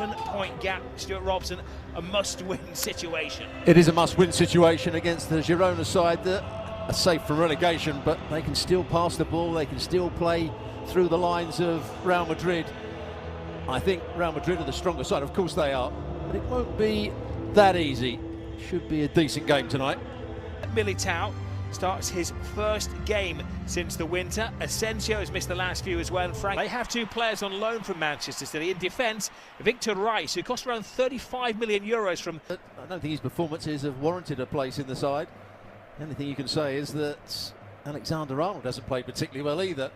7-point gap. Stuart Robson, a must-win situation. It is a must-win situation against the Girona side that are safe from relegation, but they can still pass the ball, they can still play through the lines of Real Madrid. I think Real Madrid are the stronger side, of course they are, but it won't be that easy. Should be a decent game tonight. Militao starts his first game since the winter. Asensio has missed the last few as well. And Frank, they have two players on loan from Manchester City. In defence, Victor Rice, who cost around 35 million euros from... I don't think his performances have warranted a place in the side. The only thing you can say is that Alexander-Arnold hasn't played particularly well either.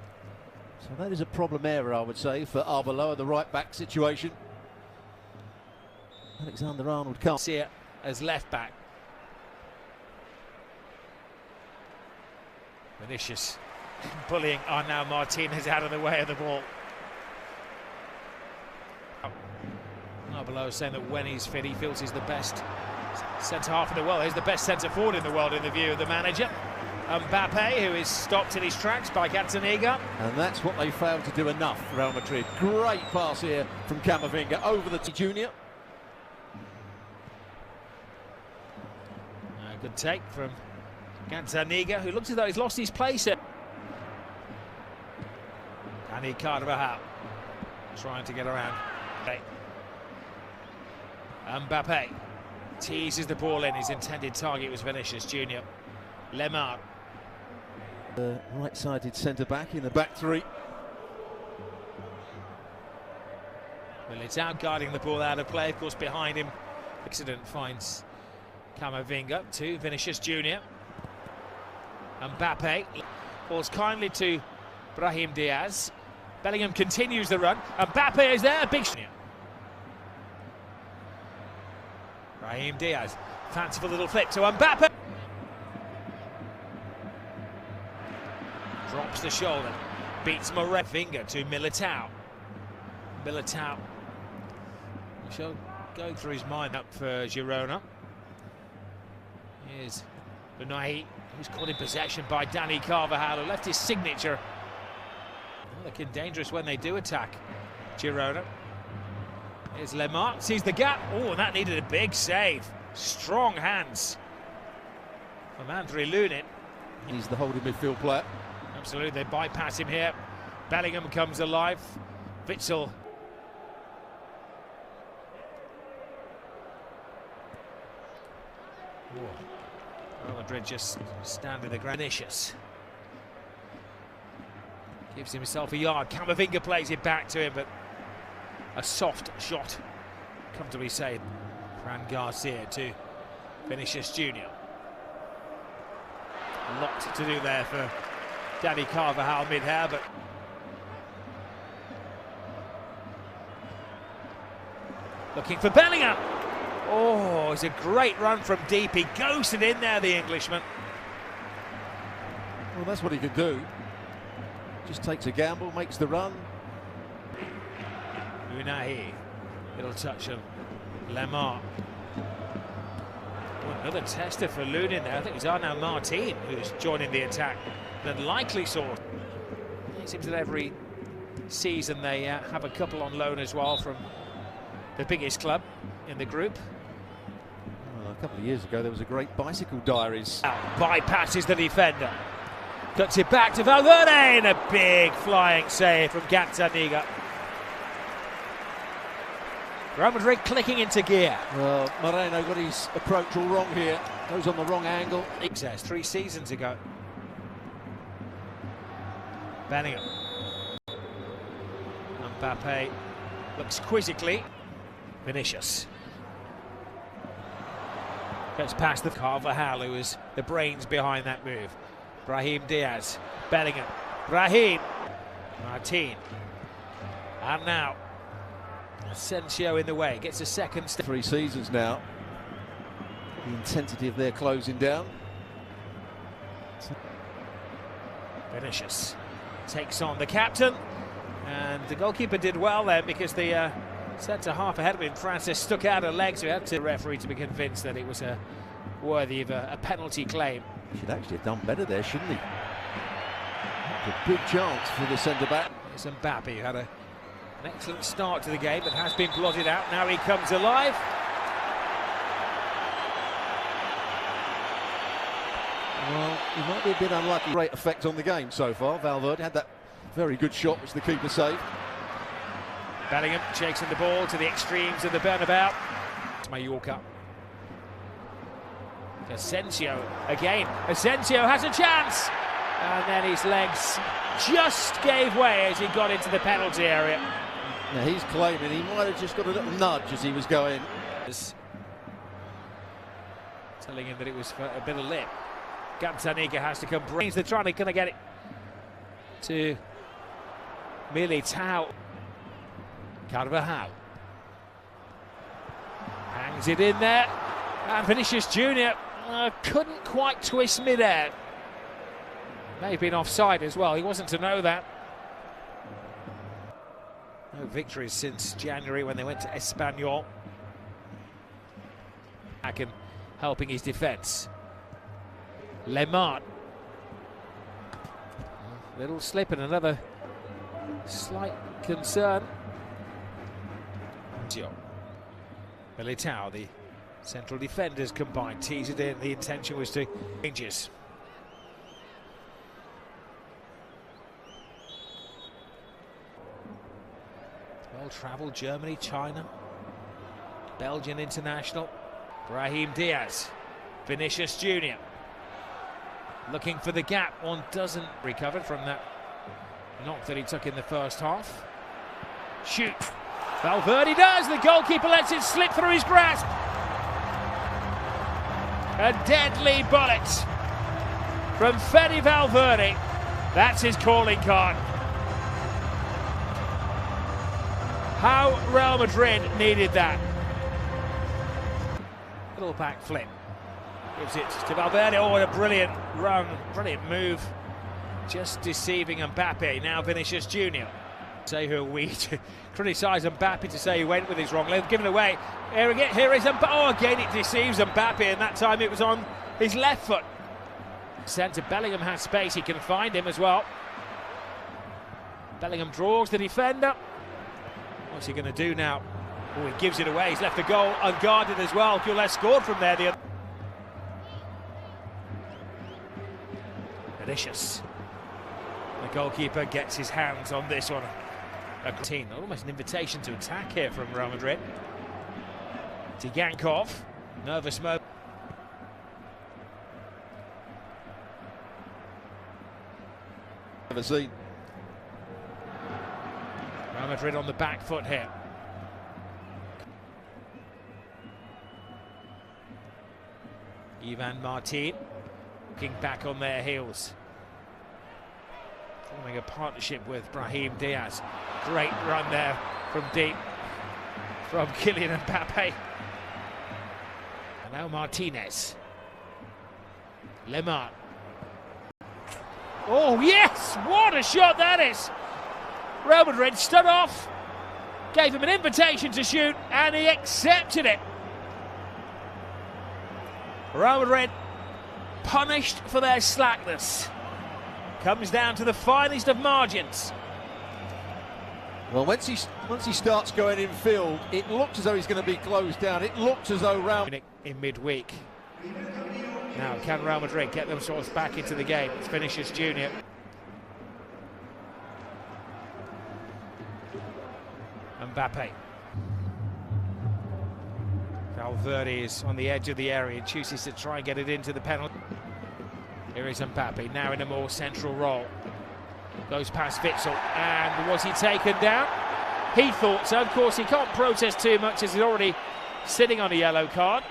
So that is a problem area, I would say, for Arbeloa, the right-back situation. Alexander-Arnold can't see it as left-back. Vinicius bullying Arnau Martinez out of the way of the ball. Arbeloa saying that when he's fit, he feels he's the best centre-half in the world. He's the best centre-forward in the world in the view of the manager. Mbappe, who is stopped in his tracks by Gazzaniga. And that's what they failed to do enough, Real Madrid. Great pass here from Camavinga over the junior. Good take from Gazzaniga, who looks as though he's lost his place here. Dani Carvajal trying to get around. Mbappe teases the ball in. His intended target was Vinicius Junior. Lemar. The right-sided centre-back in the back three. Militao guarding the ball out of play, of course, behind him. Accident finds Camavinga to Vinicius Junior. Mbappe falls kindly to Brahim Diaz. Bellingham continues the run. Mbappe is there, big shot. Brahim Diaz, fanciful little flip to Mbappe. Drops the shoulder, beats Camavinga to Militao. Militao shall go through his mind up for Girona. Here's Unai, who's caught in possession by Dani Carvajal, who left his signature. Looking dangerous when they do attack Girona. Here's Lemar, sees the gap. Oh, and that needed a big save. Strong hands from Andre Lunin. He's the holding midfield player. Absolutely, they bypass him here. Bellingham comes alive. Witsel. Real Madrid just standing the ground. Vinicius gives himself a yard. Camavinga plays it back to him, but a soft shot, comfortably saved. Fran Garcia to Vinicius Junior. A lot to do there for Dani Carvajal mid-air, but looking for Bellingham. Oh, it's a great run from deep. He ghosted in there, the Englishman. Well, that's what he could do. Just takes a gamble, makes the run. Unai, little touch of Lemar. Oh, another tester for Lunin there. I think it's Arnau Martin who's joining the attack. The likely sort. It seems that every season they have a couple on loan as well from the biggest club in the group. Well, a couple of years ago there was a great bicycle diaries. Bypasses the defender. Cuts it back to Valverde and a big flying save from Gazzaniga. Real Madrid clicking into gear. Well, Moreno got his approach all wrong here. Goes on the wrong angle. It says 3 seasons ago. Bellingham. Mbappe looks quizzically. Vinicius. Gets past the Carvajal, who is the brains behind that move. Brahim Diaz. Bellingham. Brahim. Martin. And now Asensio in the way. Gets a second step. 3 seasons now. The intensity of their closing down. Vinicius takes on the captain, and the goalkeeper did well there because the centre-half ahead of him, Francis, stuck out a leg, so he had to the referee to be convinced that it was worthy of a penalty claim. Should actually have done better there, shouldn't he? A big chance for the centre-back. It's Mbappe who had a An excellent start to the game, but has been blotted out. Now he comes alive. Well, he might be a bit unlucky. Great effect on the game so far. Valverde had that very good shot, which the keeper saved. Bellingham chasing the ball to the extremes of the Bernabeu. It's Mallorca. Asensio again. Asensio has a chance, and then his legs just gave way as he got into the penalty area. Now he's claiming he might have just got a little nudge as he was going. Telling him that it was for a bit of lip. Gazzaniga has to come. They're trying to kind of get it to Militao. Carvajal hangs it in there, and Vinicius Junior couldn't quite twist mid-air. May have been offside as well. He wasn't to know that. No victories since January when they went to Espanyol. Back and helping his defence. Lemart. Little slip and another slight concern. Militao, the central defenders combined, tease it in. The intention was to changes. Well-travelled Germany, China, Belgian international. Brahim Diaz, Vinicius Junior. Looking for the gap. One doesn't recover from that knock that he took in the first half. Shoot. Valverde does. The goalkeeper lets it slip through his grasp. A deadly bullet from Fede Valverde. That's his calling card. How Real Madrid needed that. Little back flip. Gives it to Valverde. Oh, what a brilliant run. Brilliant move. Just deceiving Mbappe. Now Vinicius Junior. Say who are we to criticise Mbappe, to say he went with his wrong leg, given away. Here is Mbappe. Oh, again it deceives Mbappe, and that time it was on his left foot. Centre Bellingham has space, he can find him as well. Bellingham draws the defender. What's he going to do now? Oh, he gives it away. He's left the goal unguarded as well. Gules scored from there. The other. Vinicius. The goalkeeper gets his hands on this one. Almost an invitation to attack here from Real Madrid. Tigankov, nervous moment. Never seen. Real Madrid on the back foot here. Ivan Martin looking back on their heels. Forming a partnership with Brahim Diaz. Great run there from deep from Kylian Mbappe. And now Martinez. Lemar. Oh yes, what a shot that is! Real Madrid stood off, gave him an invitation to shoot, and he accepted it. Real Madrid punished for their slackness. Comes down to the finest of margins. Well, once he starts going in field, it looks as though he's going to be closed down. It looks as though in midweek. Now, can Real Madrid get themselves back into the game? It's Vinicius Junior. Mbappe. Valverde is on the edge of the area and chooses to try and get it into the penalty. Here is Mbappe, now in a more central role. Goes past Witsel, and was he taken down? He thought so. Of course, he can't protest too much as he's already sitting on a yellow card.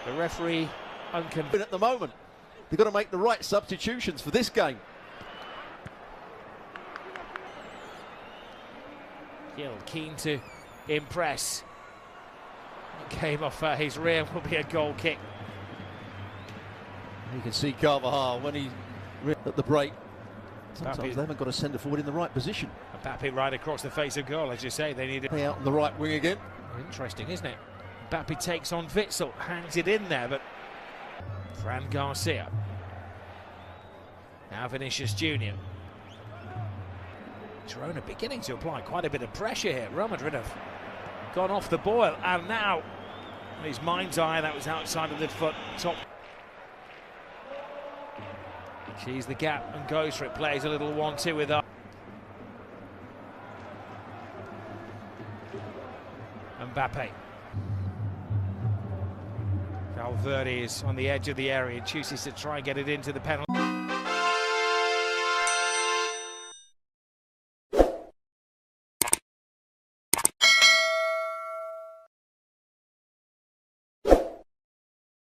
The referee unconvinced. At the moment, they've got to make the right substitutions for this game. Gil keen to impress. It came off his rear, will be a goal kick. You can see Carvajal when he at the break. Sometimes they haven't got a centre forward in the right position. Mbappe right across the face of goal, as you say. They need it. Play out on the right wing again. Interesting, isn't it? Mbappe takes on Witsel, hangs it in there, but Fran Garcia. Now Vinicius Junior. Girona beginning to apply quite a bit of pressure here. Real Madrid have gone off the boil, and now his mind's eye, that was outside of the foot top. Sees the gap and goes for it, plays a little 1-2 with us. Mbappe. Valverde is on the edge of the area and chooses to try and get it into the penalty.